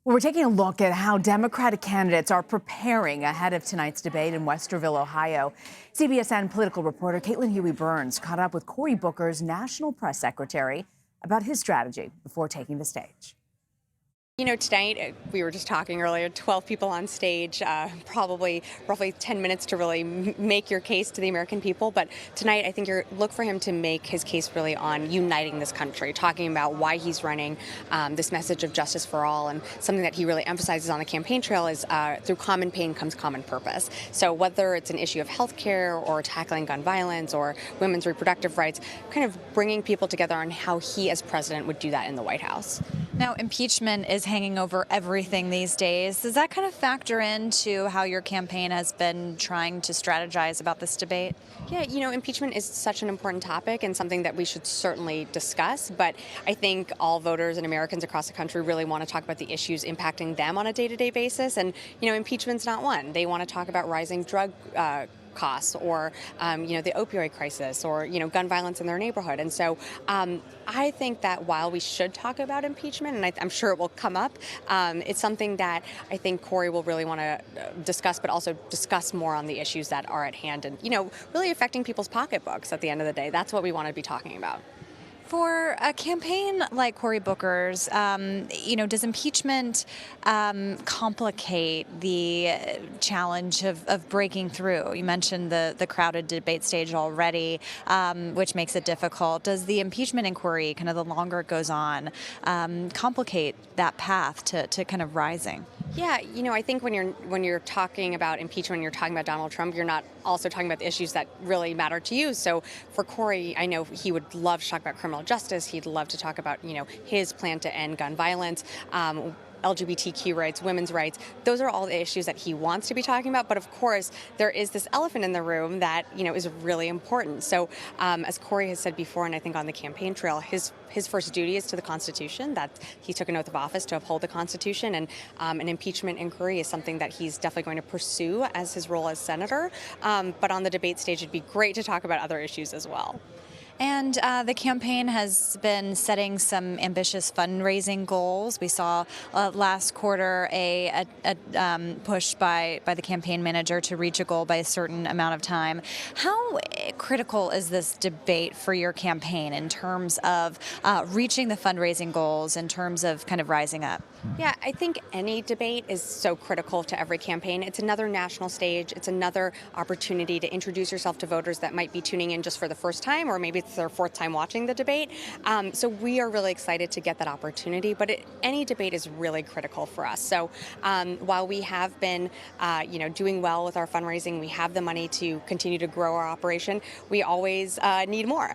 We're taking a look at how Democratic candidates are preparing ahead of tonight's debate in Westerville, Ohio. CBSN political reporter Caitin Huey-Burns caught up with Cory Booker's national press secretary about his strategy before taking the stage. You know, tonight, we were just talking earlier, 12 people on stage, probably roughly 10 minutes to really make your case to the American people. But tonight, I think look for him to make his case really on uniting this country, talking about why he's running, this message of justice for all. And something that he really emphasizes on the campaign trail is through common pain comes common purpose. So whether it's an issue of health care or tackling gun violence or women's reproductive rights, kind of bringing people together on how he as president would do that in the White House. Now, impeachment is hanging over everything these days. Does that kind of factor into how your campaign has been trying to strategize about this debate? Yeah, you know, impeachment is such an important topic and something that we should certainly discuss. But I think all voters and Americans across the country really want to talk about the issues impacting them on a day-to-day basis. And, you know, impeachment's not one. They want to talk about rising drug costs or, the opioid crisis or, gun violence in their neighborhood. And so I think that while we should talk about impeachment, and I'm sure it will come up, it's something that I think Cory will really want to discuss, but also discuss more on the issues that are at hand and, really affecting people's pocketbooks at the end of the day. That's what we want to be talking about. For a campaign like Cory Booker's, does impeachment complicate the challenge of breaking through? You mentioned the crowded debate stage already, which makes it difficult. Does the impeachment inquiry, kind of the longer it goes on, complicate that path to kind of rising? Yeah, I think when you're talking about impeachment, when you're talking about Donald Trump, you're not also talking about the issues that really matter to you. So for Cory, I know he would love to talk about criminal justice. He'd love to talk about, his plan to end gun violence. LGBTQ rights, women's rights, those are all the issues that he wants to be talking about. But of course, there is this elephant in the room that, is really important. So as Cory has said before, and I think on the campaign trail, his first duty is to the Constitution, that he took an oath of office to uphold the Constitution. And an impeachment inquiry is something that he's definitely going to pursue as his role as senator. But on the debate stage, it'd be great to talk about other issues as well. And the campaign has been setting some ambitious fundraising goals. We saw last quarter a push by the campaign manager to reach a goal by a certain amount of time. How critical is this debate for your campaign in terms of reaching the fundraising goals, in terms of kind of rising up? Yeah, I think any debate is so critical to every campaign. It's another national stage. It's another opportunity to introduce yourself to voters that might be tuning in just for the first time, or maybe it's their fourth time watching the debate. So we are really excited to get that opportunity, but any debate is really critical for us. So while we have been, doing well with our fundraising, we have the money to continue to grow our operation, we always need more.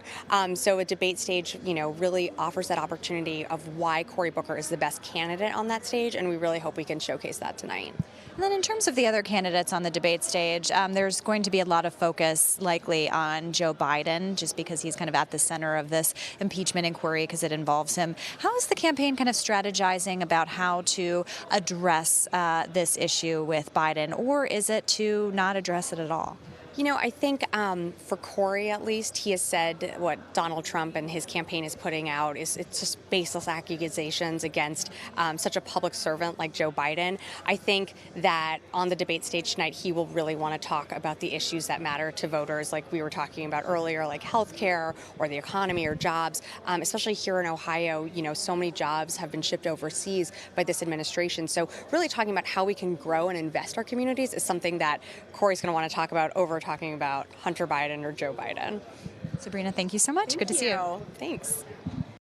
So a debate stage, really offers that opportunity of why Cory Booker is the best candidate on that stage, and we really hope we can showcase that tonight. And then in terms of the other candidates on the debate stage, there's going to be a lot of focus likely on Joe Biden, just because he's kind of at the center of this impeachment inquiry because it involves him. How is the campaign kind of strategizing about how to address this issue with Biden, or is it to not address it at all? I think for Cory, at least, he has said what Donald Trump and his campaign is putting out is it's just baseless accusations against such a public servant like Joe Biden. I think that on the debate stage tonight, he will really want to talk about the issues that matter to voters, like we were talking about earlier, like health care or the economy or jobs, especially here in Ohio. So many jobs have been shipped overseas by this administration. So really talking about how we can grow and invest our communities is something that Cory's going to want to talk about over talking about Hunter Biden or Joe Biden. Sabrina, thank you so much. Good to see you. Thanks.